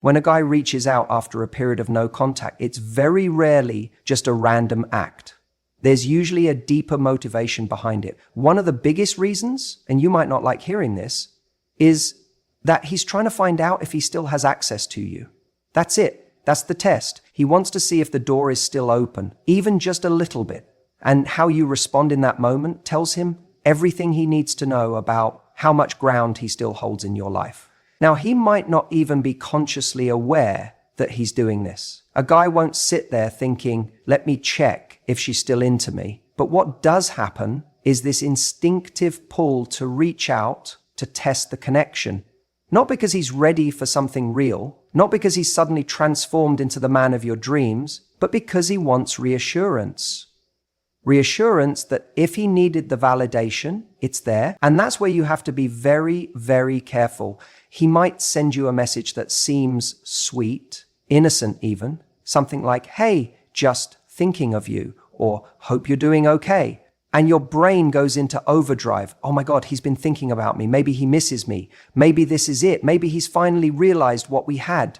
When a guy reaches out after a period of no contact, it's very rarely just a random act. There's usually a deeper motivation behind it. One of the biggest reasons, and you might not like hearing this, is that he's trying to find out if he still has access to you. That's it. That's the test. He wants to see if the door is still open, even just a little bit. And how you respond in that moment tells him everything he needs to know about how much ground he still holds in your life. Now, he might not even be consciously aware that he's doing this. A guy won't sit there thinking, let me check if she's still into me. But what does happen is this instinctive pull to reach out to test the connection. Not because he's ready for something real, not because he's suddenly transformed into the man of your dreams, but because he wants reassurance. Reassurance that if he needed the validation, it's there. And that's where you have to be very, very careful. He might send you a message that seems sweet, innocent even, something like, hey, just thinking of you, or hope you're doing okay. And your brain goes into overdrive. Oh my God, he's been thinking about me. Maybe he misses me. Maybe this is it. Maybe he's finally realized what we had.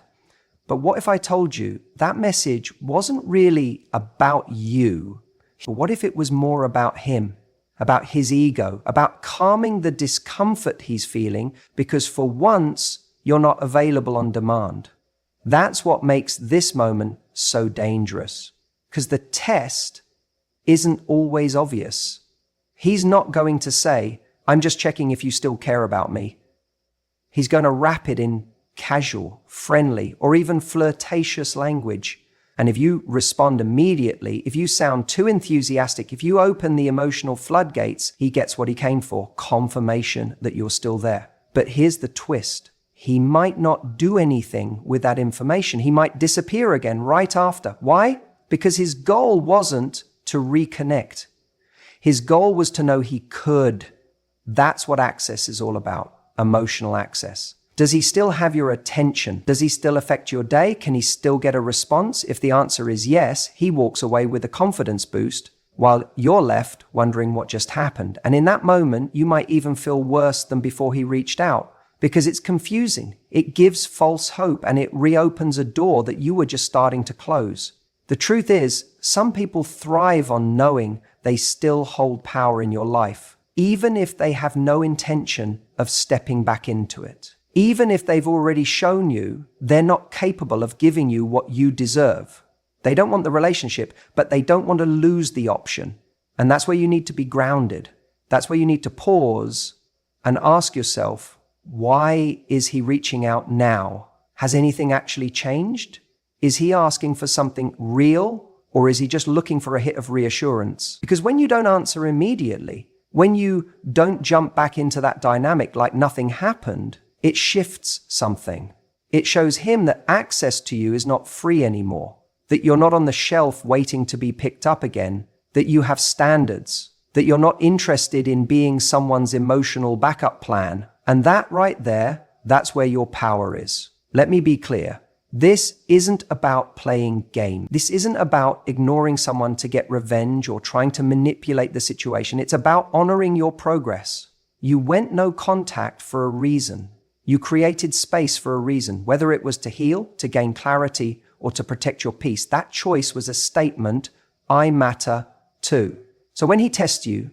But what if I told you that message wasn't really about you? But what if it was more about him, about his ego, about calming the discomfort he's feeling because for once you're not available on demand? That's what makes this moment so dangerous, because the test isn't always obvious. He's not going to say, I'm just checking if you still care about me. He's going to wrap it in casual, friendly, or even flirtatious language. And if you respond immediately, if you sound too enthusiastic, if you open the emotional floodgates, he gets what he came for, confirmation that you're still there. But here's the twist. He might not do anything with that information. He might disappear again right after. Why? Because his goal wasn't to reconnect. His goal was to know he could. That's what access is all about, emotional access. Does he still have your attention? Does he still affect your day? Can he still get a response? If the answer is yes, he walks away with a confidence boost while you're left wondering what just happened. And in that moment, you might even feel worse than before he reached out because it's confusing. It gives false hope and it reopens a door that you were just starting to close. The truth is, some people thrive on knowing they still hold power in your life, even if they have no intention of stepping back into it. Even if they've already shown you they're not capable of giving you what you deserve. They don't want the relationship, but they don't want to lose the option. And that's where you need to be grounded. That's where you need to pause and ask yourself, why is he reaching out now? Has anything actually changed? Is he asking for something real, or is he just looking for a hit of reassurance? Because when you don't answer immediately, when you don't jump back into that dynamic like nothing happened, it shifts something. It shows him that access to you is not free anymore, that you're not on the shelf waiting to be picked up again, that you have standards, that you're not interested in being someone's emotional backup plan. And that right there, that's where your power is. Let me be clear. This isn't about playing games. This isn't about ignoring someone to get revenge or trying to manipulate the situation. It's about honoring your progress. You went no contact for a reason. You created space for a reason, whether it was to heal, to gain clarity, or to protect your peace. That choice was a statement, I matter too. So when he tests you,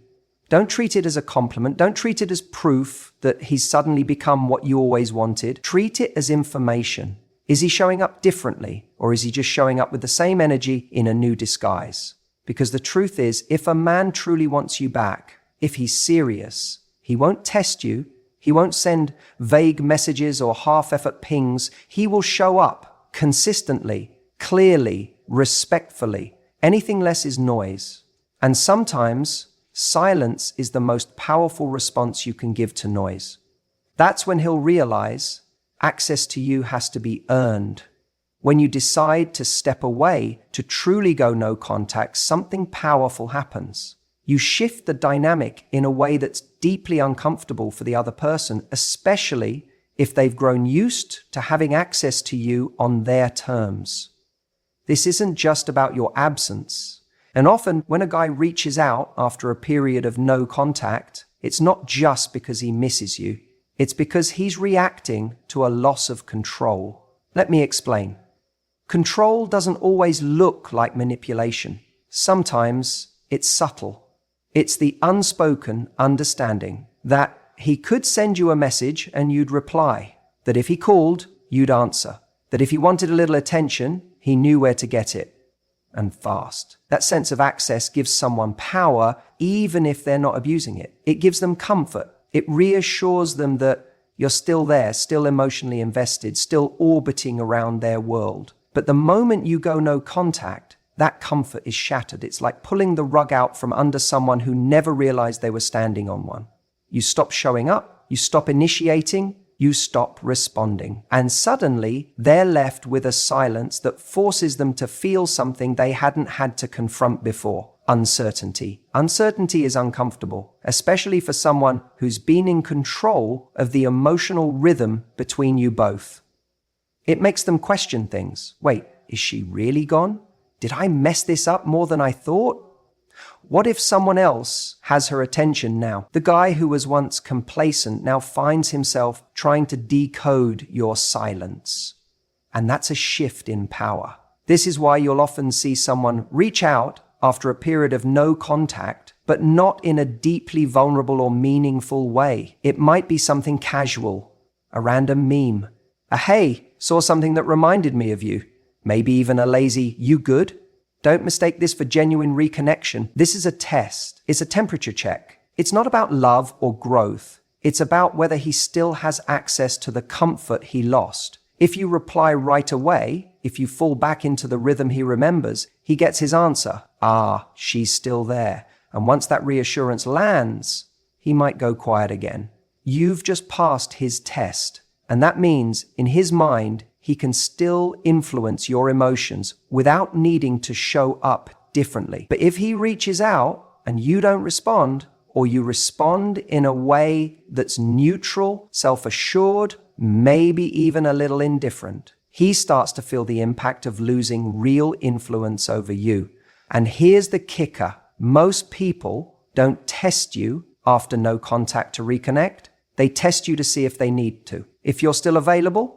don't treat it as a compliment. Don't treat it as proof that he's suddenly become what you always wanted. Treat it as information. Is he showing up differently, or is he just showing up with the same energy in a new disguise? Because the truth is, if a man truly wants you back, if he's serious, he won't test you. He won't send vague messages or half-effort pings. He will show up consistently, clearly, respectfully. Anything less is noise. And sometimes silence is the most powerful response you can give to noise. That's when he'll realize access to you has to be earned. When you decide to step away, to truly go no contact, something powerful happens. You shift the dynamic in a way that's deeply uncomfortable for the other person, especially if they've grown used to having access to you on their terms. This isn't just about your absence. And often when a guy reaches out after a period of no contact, it's not just because he misses you. It's because he's reacting to a loss of control. Let me explain. Control doesn't always look like manipulation. Sometimes it's subtle. It's the unspoken understanding that he could send you a message and you'd reply, that if he called, you'd answer, that if he wanted a little attention, he knew where to get it, and fast. That sense of access gives someone power even if they're not abusing it. It gives them comfort. It reassures them that you're still there, still emotionally invested, still orbiting around their world. But the moment you go no contact, that comfort is shattered. It's like pulling the rug out from under someone who never realized they were standing on one. You stop showing up, you stop initiating, you stop responding. And suddenly, they're left with a silence that forces them to feel something they hadn't had to confront before. Uncertainty. Uncertainty is uncomfortable, especially for someone who's been in control of the emotional rhythm between you both. It makes them question things. Wait, is she really gone? Did I mess this up more than I thought? What if someone else has her attention now? The guy who was once complacent now finds himself trying to decode your silence. And that's a shift in power. This is why you'll often see someone reach out after a period of no contact, but not in a deeply vulnerable or meaningful way. It might be something casual, a random meme, a hey, saw something that reminded me of you, maybe even a lazy, you good? Don't mistake this for genuine reconnection. This is a test. It's a temperature check. It's not about love or growth. It's about whether he still has access to the comfort he lost. If you reply right away, if you fall back into the rhythm he remembers, he gets his answer. Ah, she's still there. And once that reassurance lands, he might go quiet again. You've just passed his test. And that means, in his mind, he can still influence your emotions without needing to show up differently. But if he reaches out and you don't respond, or you respond in a way that's neutral, self-assured, maybe even a little indifferent, he starts to feel the impact of losing real influence over you. And here's the kicker. Most people don't test you after no contact to reconnect. They test you to see if they need to. If you're still available,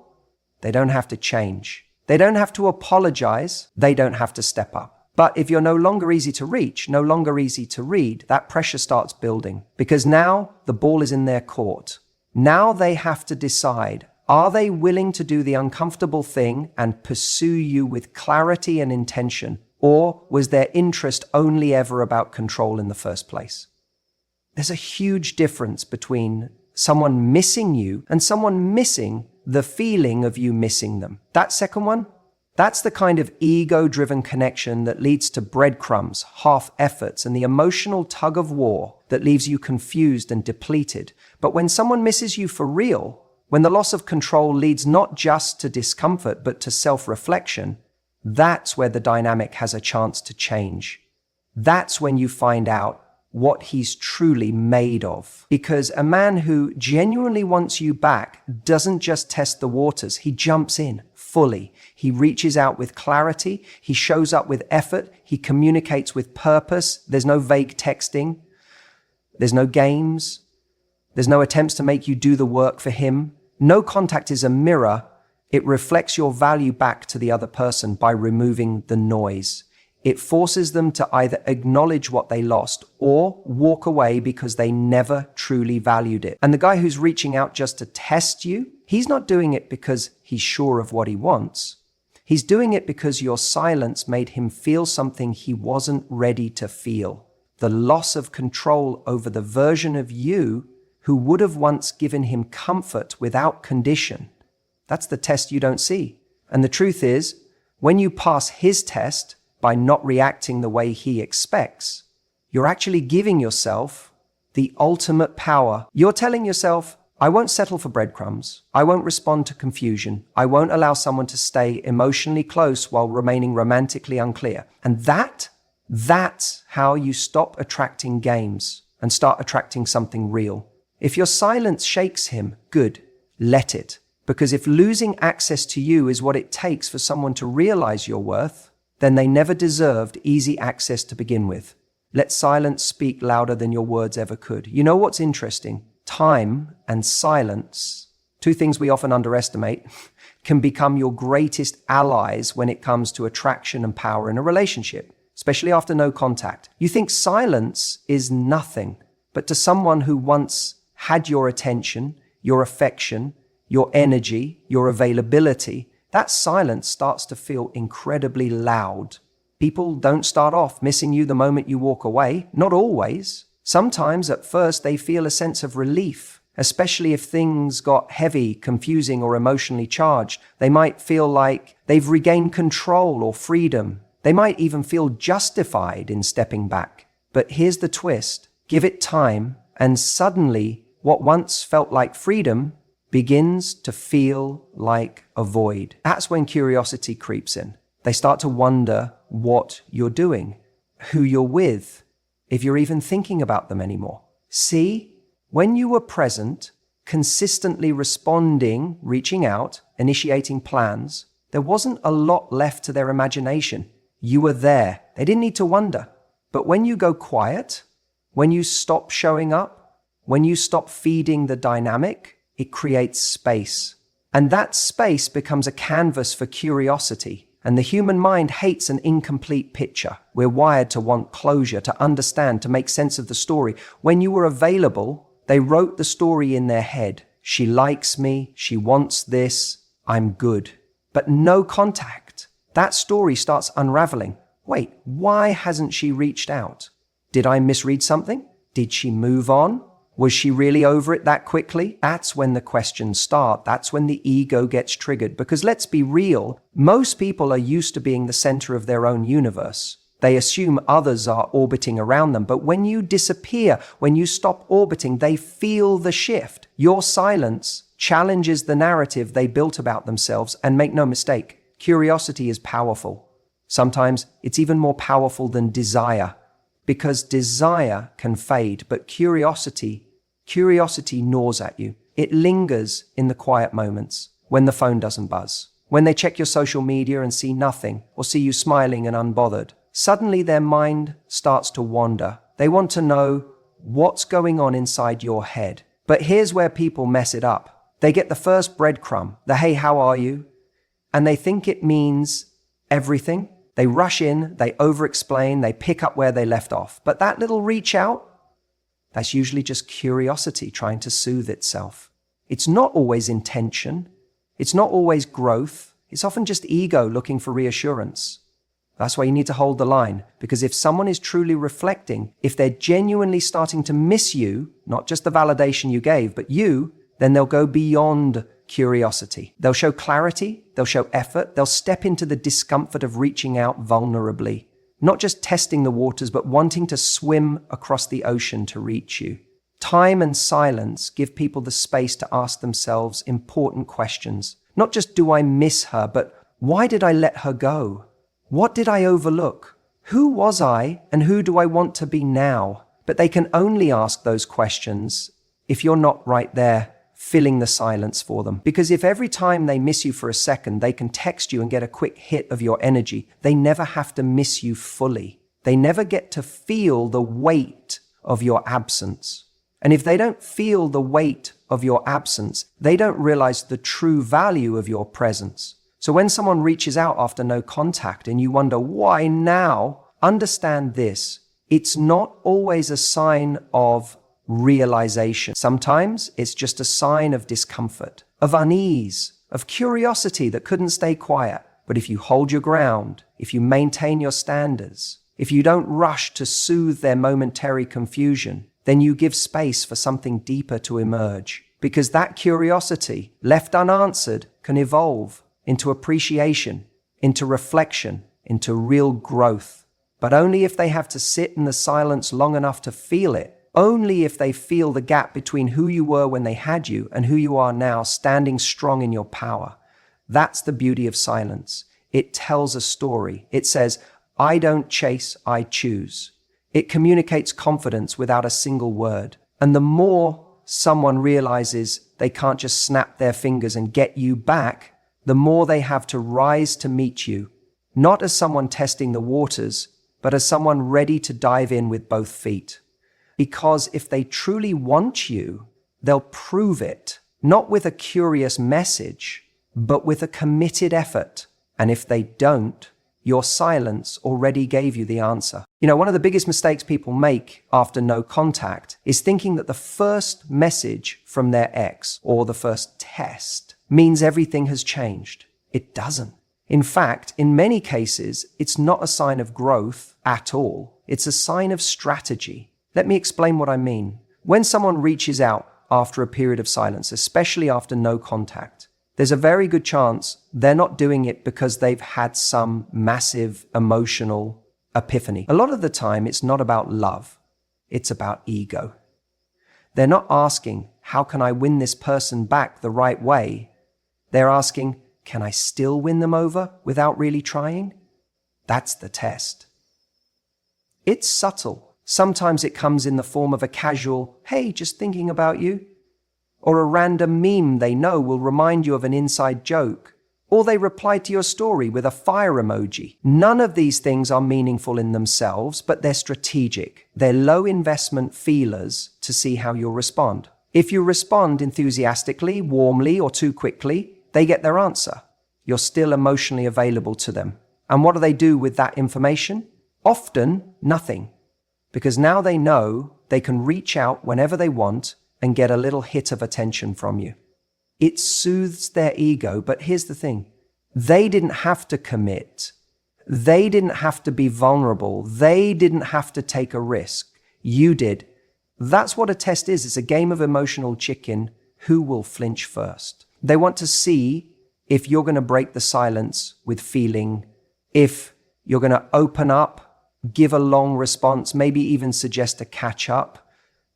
they don't have to change. They don't have to apologize. They don't have to step up. But if you're no longer easy to reach, no longer easy to read, that pressure starts building because now the ball is in their court. Now they have to decide, are they willing to do the uncomfortable thing and pursue you with clarity and intention? Or was their interest only ever about control in the first place? There's a huge difference between someone missing you and someone missing the feeling of you missing them. That second one, that's the kind of ego-driven connection that leads to breadcrumbs, half-efforts, and the emotional tug-of-war that leaves you confused and depleted. But when someone misses you for real, when the loss of control leads not just to discomfort but to self-reflection, that's where the dynamic has a chance to change. That's when you find out what he's truly made of. Because a man who genuinely wants you back doesn't just test the waters, he jumps in fully. He reaches out with clarity, he shows up with effort, he communicates with purpose. There's no vague texting, there's no games, there's no attempts to make you do the work for him. No contact is a mirror. It reflects your value back to the other person by removing the noise. It forces them to either acknowledge what they lost or walk away because they never truly valued it. And the guy who's reaching out just to test you, he's not doing it because he's sure of what he wants. He's doing it because your silence made him feel something he wasn't ready to feel. The loss of control over the version of you who would have once given him comfort without condition. That's the test you don't see. And the truth is, when you pass his test, by not reacting the way he expects, you're actually giving yourself the ultimate power. You're telling yourself, I won't settle for breadcrumbs. I won't respond to confusion. I won't allow someone to stay emotionally close while remaining romantically unclear. And that's how you stop attracting games and start attracting something real. If your silence shakes him, good, let it. Because if losing access to you is what it takes for someone to realize your worth, then they never deserved easy access to begin with. Let silence speak louder than your words ever could. You know what's interesting? Time and silence, two things we often underestimate. can become your greatest allies when it comes to attraction and power in a relationship, especially after no contact. You think silence is nothing, but to someone who once had your attention, your affection, your energy, your availability, that silence starts to feel incredibly loud. People don't start off missing you the moment you walk away, not always. Sometimes at first they feel a sense of relief, especially if things got heavy, confusing, or emotionally charged. They might feel like they've regained control or freedom. They might even feel justified in stepping back. But here's the twist. Give it time, and suddenly what once felt like freedom begins to feel like a void. That's when curiosity creeps in. They start to wonder what you're doing, who you're with, if you're even thinking about them anymore. See, when you were present, consistently responding, reaching out, initiating plans, there wasn't a lot left to their imagination. You were there. They didn't need to wonder. But when you go quiet, when you stop showing up, when you stop feeding the dynamic, it creates space. And that space becomes a canvas for curiosity. And the human mind hates an incomplete picture. We're wired to want closure, to understand, to make sense of the story. When you were available, they wrote the story in their head. She likes me, she wants this, I'm good. But no contact. That story starts unraveling. Wait, why hasn't she reached out? Did I misread something? Did she move on? Was she really over it that quickly? That's when the questions start. That's when the ego gets triggered. Because let's be real, most people are used to being the center of their own universe. They assume others are orbiting around them. But when you disappear, when you stop orbiting, they feel the shift. Your silence challenges the narrative they built about themselves. And make no mistake, curiosity is powerful. Sometimes it's even more powerful than desire. Because desire can fade, but curiosity gnaws at you. It lingers in the quiet moments, when the phone doesn't buzz, when they check your social media and see nothing, or see you smiling and unbothered. Suddenly their mind starts to wander. They want to know what's going on inside your head. But here's where people mess it up. They get the first breadcrumb, the "Hey, how are you?" and they think it means everything. They rush in, they over-explain, they pick up where they left off. But that little reach out, that's usually just curiosity trying to soothe itself. It's not always intention. It's not always growth. It's often just ego looking for reassurance. That's why you need to hold the line. Because if someone is truly reflecting, if they're genuinely starting to miss you, not just the validation you gave, but you, then they'll go beyond curiosity. They'll show clarity, they'll show effort, they'll step into the discomfort of reaching out vulnerably, not just testing the waters, but wanting to swim across the ocean to reach you. Time and silence give people the space to ask themselves important questions. Not just, do I miss her, but why did I let her go? What did I overlook? Who was I and who do I want to be now? But they can only ask those questions if you're not right there, filling the silence for them. Because if every time they miss you for a second, they can text you and get a quick hit of your energy, they never have to miss you fully. They never get to feel the weight of your absence. And if they don't feel the weight of your absence, they don't realize the true value of your presence. So when someone reaches out after no contact and you wonder why now, understand this. It's not always a sign of realization. Sometimes it's just a sign of discomfort, of unease, of curiosity that couldn't stay quiet. But if you hold your ground, if you maintain your standards, if you don't rush to soothe their momentary confusion, then you give space for something deeper to emerge. Because that curiosity, left unanswered, can evolve into appreciation, into reflection, into real growth. But only if they have to sit in the silence long enough to feel it. Only if they feel the gap between who you were when they had you and who you are now, standing strong in your power. That's the beauty of silence. It tells a story. It says, I don't chase, I choose. It communicates confidence without a single word. And the more someone realizes they can't just snap their fingers and get you back, the more they have to rise to meet you, not as someone testing the waters, but as someone ready to dive in with both feet. Because if they truly want you, they'll prove it, not with a curious message, but with a committed effort. And if they don't, your silence already gave you the answer. One of the biggest mistakes people make after no contact is thinking that the first message from their ex or the first test means everything has changed. It doesn't. In fact, in many cases, it's not a sign of growth at all. It's a sign of strategy. Let me explain what I mean. When someone reaches out after a period of silence, especially after no contact, there's a very good chance they're not doing it because they've had some massive emotional epiphany. A lot of the time, it's not about love. It's about ego. They're not asking, how can I win this person back the right way? They're asking, can I still win them over without really trying? That's the test. It's subtle. Sometimes it comes in the form of a casual, hey, just thinking about you. Or a random meme they know will remind you of an inside joke. Or they reply to your story with a fire emoji. None of these things are meaningful in themselves, but they're strategic. They're low investment feelers to see how you'll respond. If you respond enthusiastically, warmly, or too quickly, they get their answer. You're still emotionally available to them. And what do they do with that information? Often, nothing. Because now they know they can reach out whenever they want and get a little hit of attention from you. It soothes their ego, but here's the thing. They didn't have to commit. They didn't have to be vulnerable. They didn't have to take a risk. You did. That's what a test is. It's a game of emotional chicken. Who will flinch first? They want to see if you're going to break the silence with feeling, if you're going to open up, give a long response, maybe even suggest a catch up.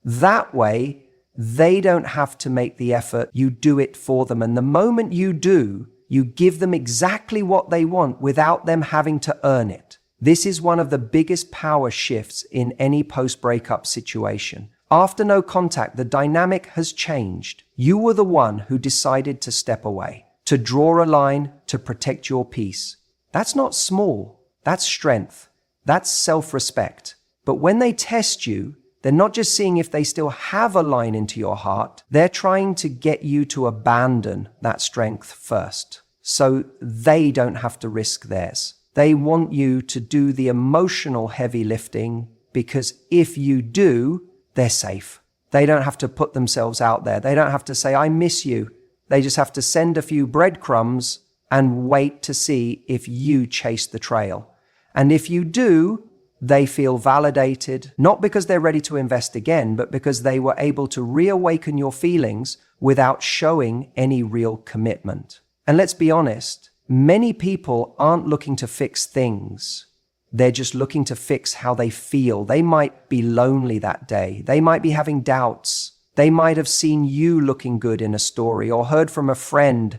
That way, they don't have to make the effort. You do it for them. And the moment you do, you give them exactly what they want without them having to earn it. This is one of the biggest power shifts in any post-breakup situation. After no contact, the dynamic has changed. You were the one who decided to step away, to draw a line, to protect your peace. That's not small. That's strength. That's self-respect. But when they test you, they're not just seeing if they still have a line into your heart. They're trying to get you to abandon that strength first, so they don't have to risk theirs. They want you to do the emotional heavy lifting, because if you do, they're safe. They don't have to put themselves out there. They don't have to say, I miss you. They just have to send a few breadcrumbs and wait to see if you chase the trail. And if you do, they feel validated, not because they're ready to invest again, but because they were able to reawaken your feelings without showing any real commitment. And let's be honest, many people aren't looking to fix things. They're just looking to fix how they feel. They might be lonely that day. They might be having doubts. They might have seen you looking good in a story or heard from a friend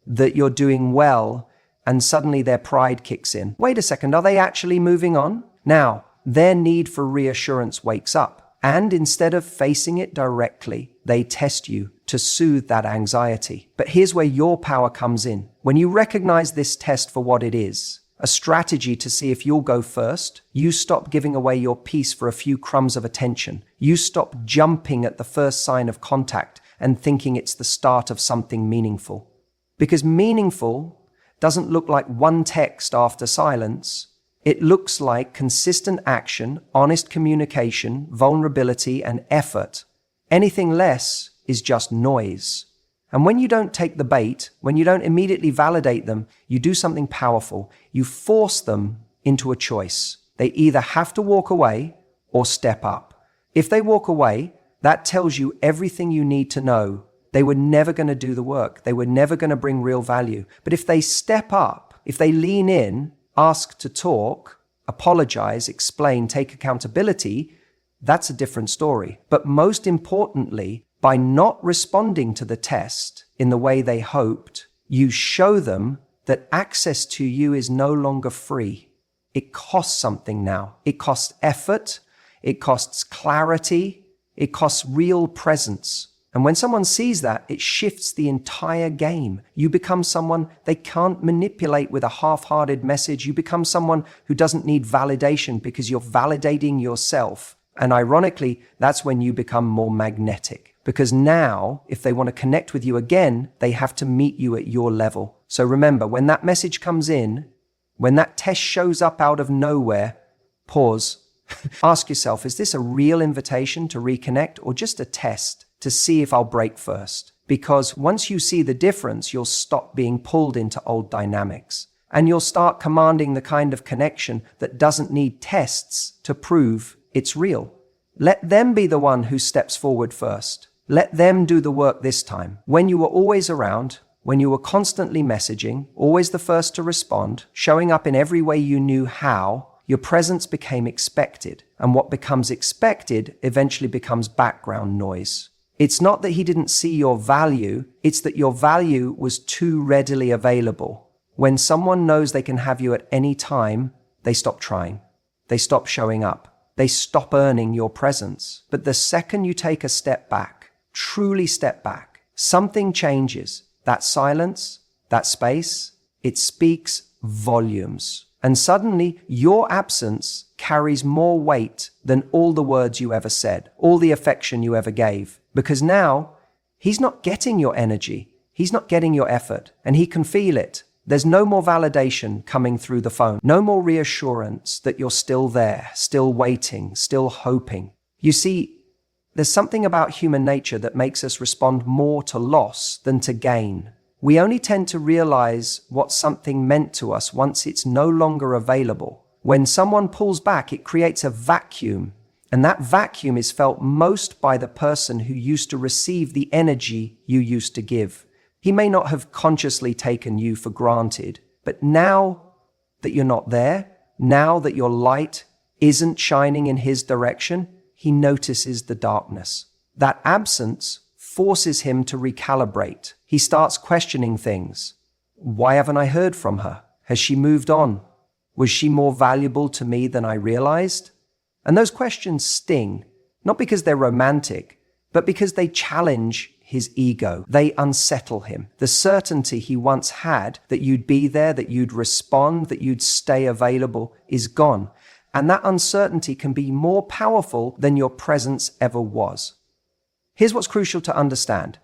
that you're doing well, and suddenly their pride kicks in. Wait a second, are they actually moving on? Now, their need for reassurance wakes up, and instead of facing it directly, they test you to soothe that anxiety. But here's where your power comes in. When you recognize this test for what it is, a strategy to see if you'll go first, you stop giving away your peace for a few crumbs of attention. You stop jumping at the first sign of contact and thinking it's the start of something meaningful. Because meaningful doesn't look like one text after silence. It looks like consistent action, honest communication, vulnerability, and effort. Anything less is just noise. And when you don't take the bait, when you don't immediately validate them, you do something powerful. You force them into a choice. They either have to walk away or step up. If they walk away, that tells you everything you need to know. They were never going to do the work. They were never going to bring real value. But if they step up, if they lean in, ask to talk, apologize, explain, take accountability, that's a different story. But most importantly, by not responding to the test in the way they hoped, you show them that access to you is no longer free. It costs something now. It costs effort. It costs clarity. It costs real presence. And when someone sees that, it shifts the entire game. You become someone they can't manipulate with a half-hearted message. You become someone who doesn't need validation because you're validating yourself. And ironically, that's when you become more magnetic. Because now, if they want to connect with you again, they have to meet you at your level. So remember, when that message comes in, when that test shows up out of nowhere, pause. Ask yourself, is this a real invitation to reconnect or just a test to see if I'll break first? Because once you see the difference, you'll stop being pulled into old dynamics. And you'll start commanding the kind of connection that doesn't need tests to prove it's real. Let them be the one who steps forward first. Let them do the work this time. When you were always around, when you were constantly messaging, always the first to respond, showing up in every way you knew how, your presence became expected. And what becomes expected eventually becomes background noise. It's not that he didn't see your value, it's that your value was too readily available. When someone knows they can have you at any time, they stop trying. They stop showing up. They stop earning your presence. But the second you take a step back, truly step back, something changes. That silence, that space, it speaks volumes. And suddenly your absence carries more weight than all the words you ever said, all the affection you ever gave. Because now he's not getting your energy. He's not getting your effort, and he can feel it. There's no more validation coming through the phone, no more reassurance that you're still there, still waiting, still hoping. You see, there's something about human nature that makes us respond more to loss than to gain. We only tend to realize what something meant to us once it's no longer available. When someone pulls back, it creates a vacuum, and that vacuum is felt most by the person who used to receive the energy you used to give. He may not have consciously taken you for granted, but now that you're not there, now that your light isn't shining in his direction, he notices the darkness. That absence forces him to recalibrate. He starts questioning things. Why haven't I heard from her? Has she moved on? Was she more valuable to me than I realized? And those questions sting, not because they're romantic, but because they challenge his ego. They unsettle him. The certainty he once had that you'd be there, that you'd respond, that you'd stay available is gone. And that uncertainty can be more powerful than your presence ever was. Here's what's crucial to understand.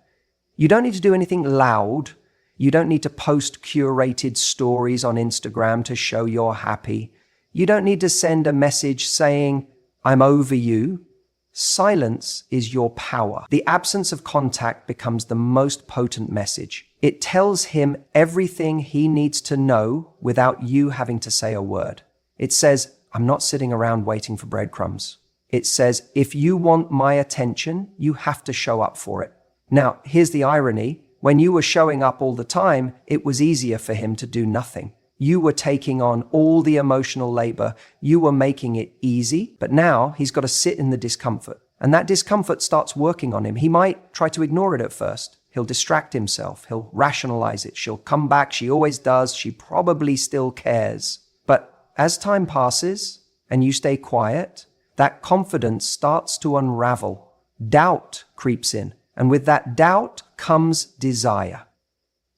You don't need to do anything loud. You don't need to post curated stories on Instagram to show you're happy. You don't need to send a message saying, "I'm over you." Silence is your power. The absence of contact becomes the most potent message. It tells him everything he needs to know without you having to say a word. It says, "I'm not sitting around waiting for breadcrumbs." It says, "If you want my attention, you have to show up for it." Now, here's the irony. When you were showing up all the time, it was easier for him to do nothing. You were taking on all the emotional labor. You were making it easy, but now he's got to sit in the discomfort. And that discomfort starts working on him. He might try to ignore it at first. He'll distract himself. He'll rationalize it. She'll come back. She always does. She probably still cares. But as time passes and you stay quiet, that confidence starts to unravel. Doubt creeps in. And with that doubt comes desire.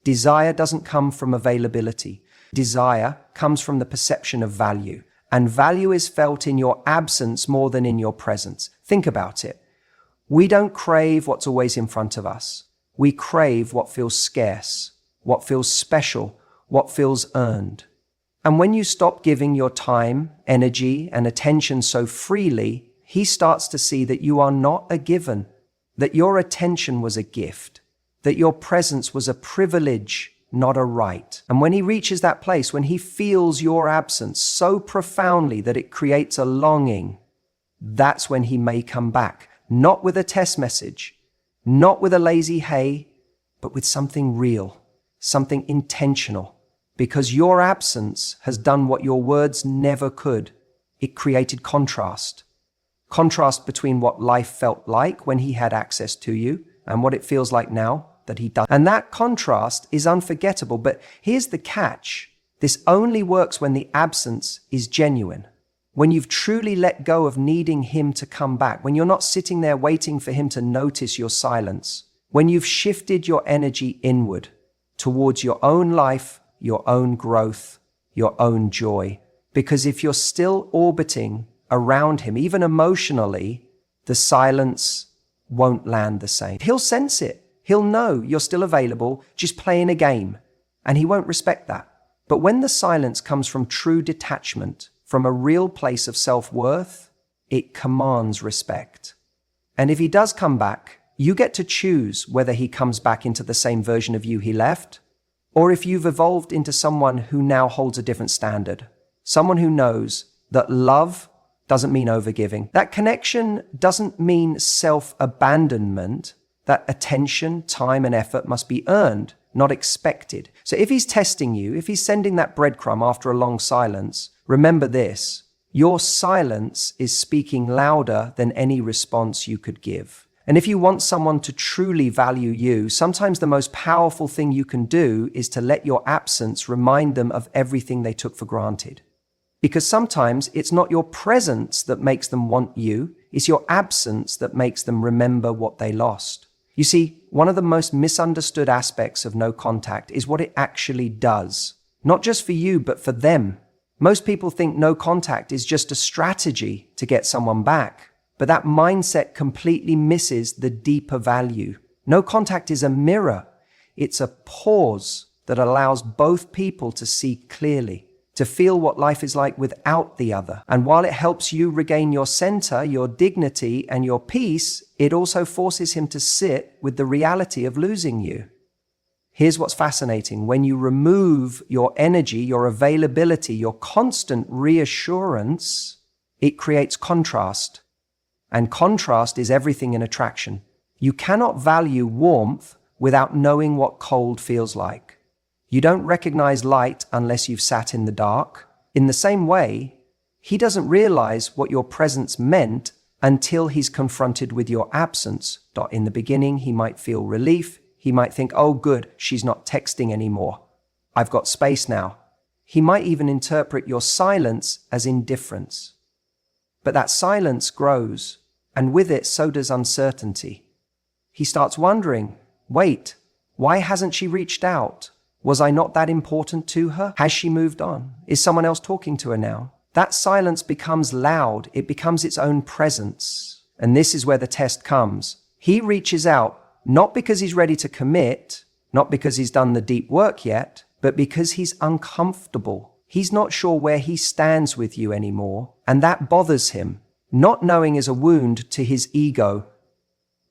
Desire doesn't come from availability. Desire comes from the perception of value. And value is felt in your absence more than in your presence. Think about it. We don't crave what's always in front of us. We crave what feels scarce, what feels special, what feels earned. And when you stop giving your time, energy, and attention so freely, he starts to see that you are not a given, that your attention was a gift, that your presence was a privilege, not a right. And when he reaches that place, when he feels your absence so profoundly that it creates a longing, that's when he may come back, not with a test message, not with a lazy hey, but with something real, something intentional. Because your absence has done what your words never could. It created contrast. Contrast between what life felt like when he had access to you and what it feels like now that he does. And that contrast is unforgettable. But here's the catch. This only works when the absence is genuine. When you've truly let go of needing him to come back. When you're not sitting there waiting for him to notice your silence. When you've shifted your energy inward towards your own life, your own growth, your own joy. Because if you're still orbiting around him, even emotionally, the silence, won't land the same. He'll sense it. He'll know you're still available, just playing a game, and he won't respect that. But when the silence comes from true detachment, from a real place of self-worth, it commands respect. And if he does come back, you get to choose whether he comes back into the same version of you he left, or if you've evolved into someone who now holds a different standard, someone who knows that love doesn't mean overgiving. That connection doesn't mean self-abandonment, that attention, time, and effort must be earned, not expected. So if he's testing you, if he's sending that breadcrumb after a long silence, remember this: your silence is speaking louder than any response you could give. And if you want someone to truly value you, sometimes the most powerful thing you can do is to let your absence remind them of everything they took for granted. Because sometimes it's not your presence that makes them want you, it's your absence that makes them remember what they lost. You see, one of the most misunderstood aspects of no contact is what it actually does. Not just for you, but for them. Most people think no contact is just a strategy to get someone back. But that mindset completely misses the deeper value. No contact is a mirror. It's a pause that allows both people to see clearly, to feel what life is like without the other. And while it helps you regain your center, your dignity, and your peace, it also forces him to sit with the reality of losing you. Here's what's fascinating. When you remove your energy, your availability, your constant reassurance, it creates contrast. And contrast is everything in attraction. You cannot value warmth without knowing what cold feels like. You don't recognize light unless you've sat in the dark. In the same way, he doesn't realize what your presence meant until he's confronted with your absence. In the beginning, he might feel relief. He might think, oh good, she's not texting anymore. I've got space now. He might even interpret your silence as indifference. But that silence grows, and with it, so does uncertainty. He starts wondering, wait, why hasn't she reached out? Was I not that important to her? Has she moved on? Is someone else talking to her now? That silence becomes loud. It becomes its own presence. And this is where the test comes. He reaches out, not because he's ready to commit, not because he's done the deep work yet, but because he's uncomfortable. He's not sure where he stands with you anymore, and that bothers him. Not knowing is a wound to his ego.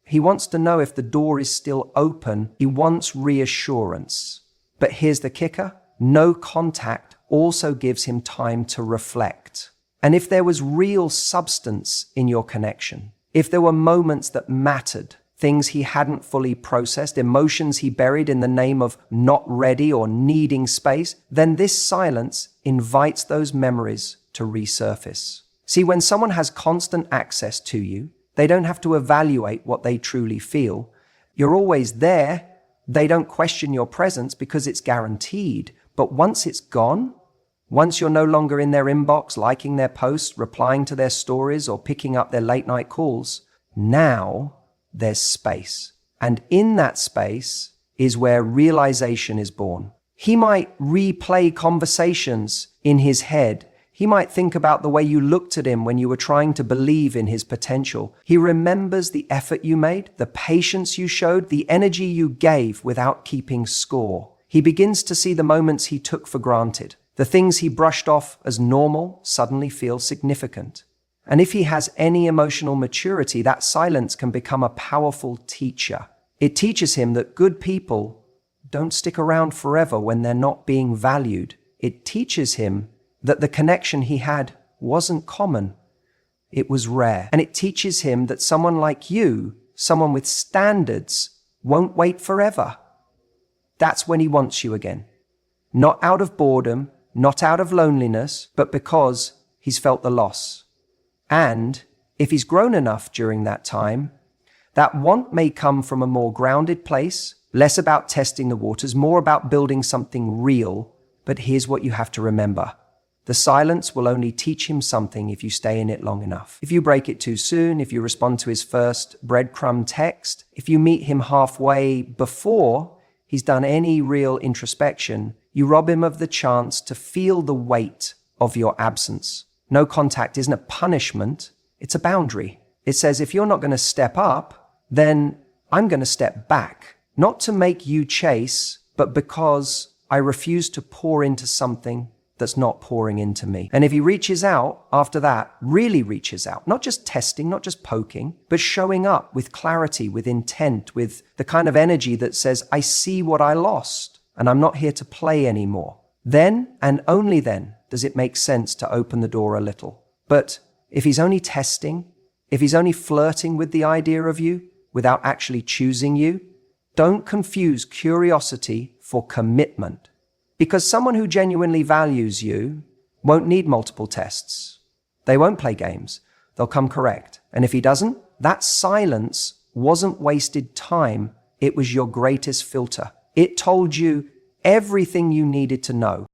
He wants to know if the door is still open. He wants reassurance. But here's the kicker. No contact also gives him time to reflect. And if there was real substance in your connection, if there were moments that mattered, things he hadn't fully processed, emotions he buried in the name of not ready or needing space, then this silence invites those memories to resurface. See, when someone has constant access to you, they don't have to evaluate what they truly feel. You're always there. They don't question your presence because it's guaranteed. But once it's gone, once you're no longer in their inbox, liking their posts, replying to their stories, or picking up their late night calls, now there's space. And in that space is where realization is born. He might replay conversations in his head. He might think about the way you looked at him when you were trying to believe in his potential. He remembers the effort you made, the patience you showed, the energy you gave without keeping score. He begins to see the moments he took for granted. The things he brushed off as normal suddenly feel significant. And if he has any emotional maturity, that silence can become a powerful teacher. It teaches him that good people don't stick around forever when they're not being valued. It teaches him that the connection he had wasn't common. It was rare. And it teaches him that someone like you, someone with standards, won't wait forever. That's when he wants you again. Not out of boredom, not out of loneliness, but because he's felt the loss. And if he's grown enough during that time, that want may come from a more grounded place, less about testing the waters, more about building something real. But here's what you have to remember. The silence will only teach him something if you stay in it long enough. If you break it too soon, if you respond to his first breadcrumb text, if you meet him halfway before he's done any real introspection, you rob him of the chance to feel the weight of your absence. No contact isn't a punishment, it's a boundary. It says if you're not going to step up, then I'm going to step back, not to make you chase, but because I refuse to pour into something that's not pouring into me. And if he reaches out after that, really reaches out, not just testing, not just poking, but showing up with clarity, with intent, with the kind of energy that says, I see what I lost and I'm not here to play anymore. Then, and only then, does it make sense to open the door a little. But if he's only testing, if he's only flirting with the idea of you without actually choosing you, don't confuse curiosity for commitment. Because someone who genuinely values you won't need multiple tests. They won't play games. They'll come correct. And if he doesn't, that silence wasn't wasted time. It was your greatest filter. It told you everything you needed to know.